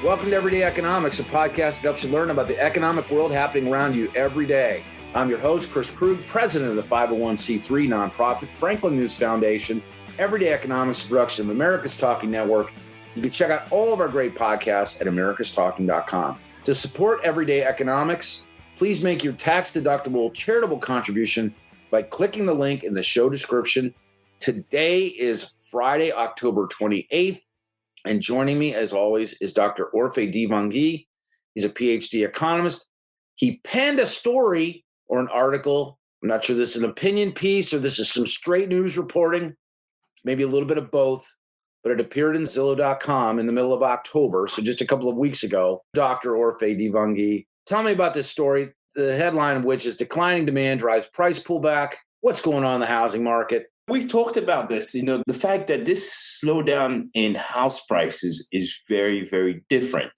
Welcome to Everyday Economics, a podcast that helps you learn about the economic world happening around you every day. I'm your host, Chris Krug, president of the 501c3 nonprofit Franklin News Foundation. Everyday Economics is a production of America's Talking Network. You can check out all of our great podcasts at americastalking.com. To support Everyday Economics, please make your tax-deductible charitable contribution by clicking the link in the show description. Today is Friday, October 28th. And joining me, as always, is Dr. Orphe Divounguy. He's a PhD economist. He penned a story or an article. I'm not sure this is an opinion piece or this is some straight news reporting, maybe a little bit of both, but it appeared in Zillow.com in the middle of October, so just a couple of weeks ago. Dr. Orphe Divounguy, tell me about this story, the headline of which is Declining Demand Drives Price Pullback. What's going on in the housing market? We talked about this, the fact that this slowdown in house prices is very, very different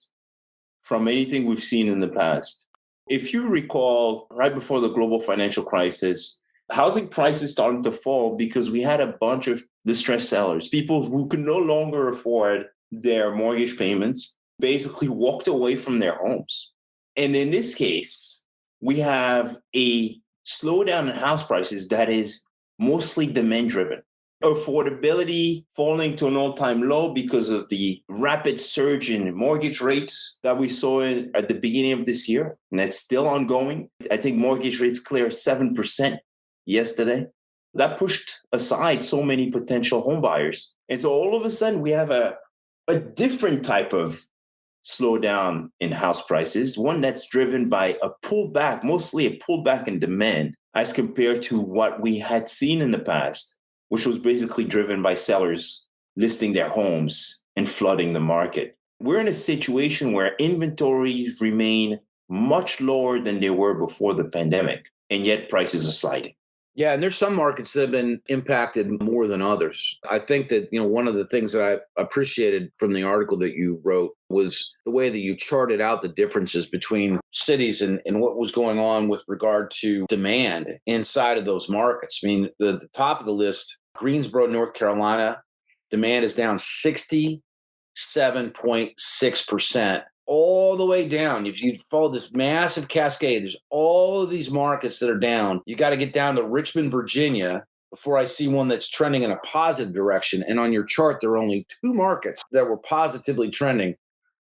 from anything we've seen in the past. If you recall, right before the global financial crisis, housing prices started to fall because we had a bunch of distressed sellers, people who could no longer afford their mortgage payments, basically walked away from their homes. And in this case, we have a slowdown in house prices that is mostly demand-driven. Affordability falling to an all-time low because of the rapid surge in mortgage rates that we saw at the beginning of this year, and that's still ongoing. I think mortgage rates cleared 7% yesterday. That pushed aside so many potential home buyers. And so all of a sudden, we have a different type of slowdown in house prices, one that's driven by a pullback, mostly a pullback in demand, as compared to what we had seen in the past, which was basically driven by sellers listing their homes and flooding the market. We're in a situation where inventories remain much lower than they were before the pandemic, and yet prices are sliding. Yeah, and there's some markets that have been impacted more than others. I think that, one of the things that I appreciated from the article that you wrote was the way that you charted out the differences between cities and what was going on with regard to demand inside of those markets. I mean, the top of the list, Greensboro, North Carolina, demand is down 67.6%. All the way down. If you follow this massive cascade, there's all of these markets that are down. You got to get down to Richmond, Virginia, before I see one that's trending in a positive direction. And on your chart, there are only two markets that were positively trending: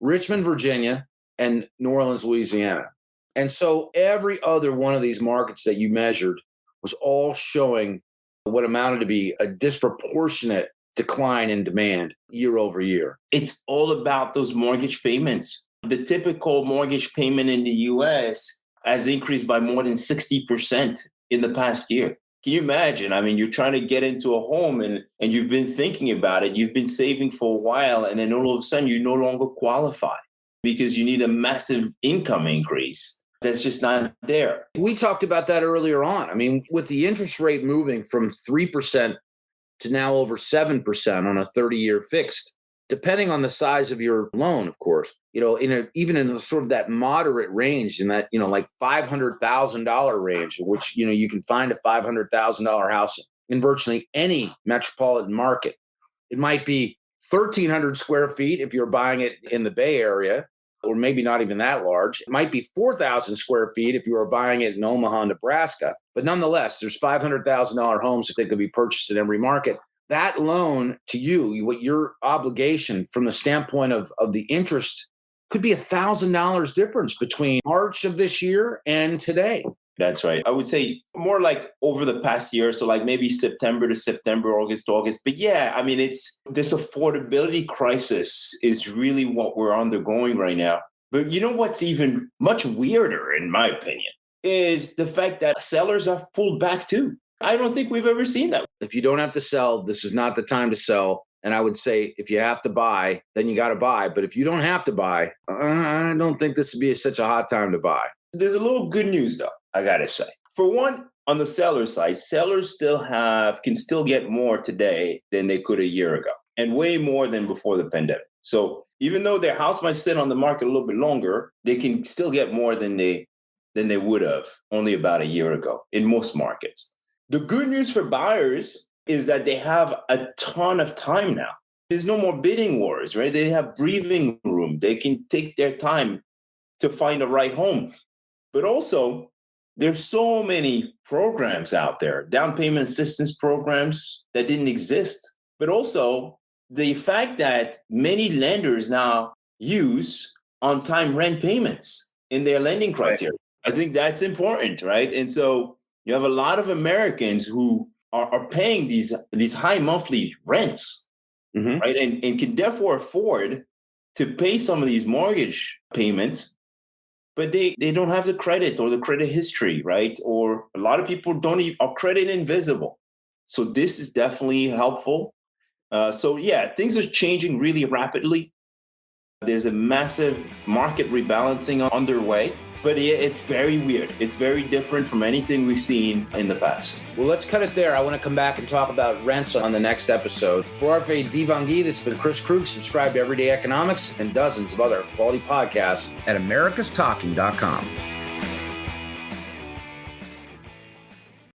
Richmond, Virginia, and New Orleans, Louisiana. And so every other one of these markets that you measured was all showing what amounted to be a disproportionate decline in demand year over year. It's all about those mortgage payments. The typical mortgage payment in the US has increased by more than 60% in the past year. Can you imagine? I mean, you're trying to get into a home and you've been thinking about it. You've been saving for a while, and then all of a sudden you no longer qualify because you need a massive income increase that's just not there. We talked about that earlier on. I mean, with the interest rate moving from 3% to now over 7% on a 30-year fixed, depending on the size of your loan, of course, even in sort of that moderate range, in that, like $500,000 range, which, you can find a $500,000 house in virtually any metropolitan market. It might be 1,300 square feet if you're buying it in the Bay Area, or maybe not even that large. It might be 4,000 square feet if you were buying it in Omaha, Nebraska. But nonetheless, there's $500,000 homes that could be purchased in every market. That loan to you, what your obligation from the standpoint of the interest, could be $1,000 difference between March of this year and today. That's right. I would say more like over the past year. So like maybe September to September, August to August. But yeah, I mean, it's this affordability crisis is really what we're undergoing right now. But you know what's even much weirder, in my opinion, is the fact that sellers have pulled back too. I don't think we've ever seen that. If you don't have to sell, this is not the time to sell. And I would say if you have to buy, then you got to buy. But if you don't have to buy, I don't think this would be such a hot time to buy. There's a little good news, though, I got to say. For one, on the seller side, sellers can still get more today than they could a year ago, and way more than before the pandemic. So even though their house might sit on the market a little bit longer, they can still get more than they would have only about a year ago in most markets. The good news for buyers is that they have a ton of time now. There's no more bidding wars, right? They have breathing room. They can take their time to find the right home. But also, there's so many programs out there, down payment assistance programs that didn't exist. But also, the fact that many lenders now use on-time rent payments in their lending criteria. Right. I think that's important, right? And so you have a lot of Americans who are paying these high monthly rents, right? And can therefore afford to pay some of these mortgage payments, but they don't have the credit or the credit history, right? Or a lot of people are credit invisible. So this is definitely helpful. So things are changing really rapidly. There's a massive market rebalancing underway, but it's very weird. It's very different from anything we've seen in the past. Well, let's cut it there. I want to come back and talk about rents on the next episode. For Orphe Divounguy, this has been Chris Krug. Subscribe to Everyday Economics and dozens of other quality podcasts at americastalking.com.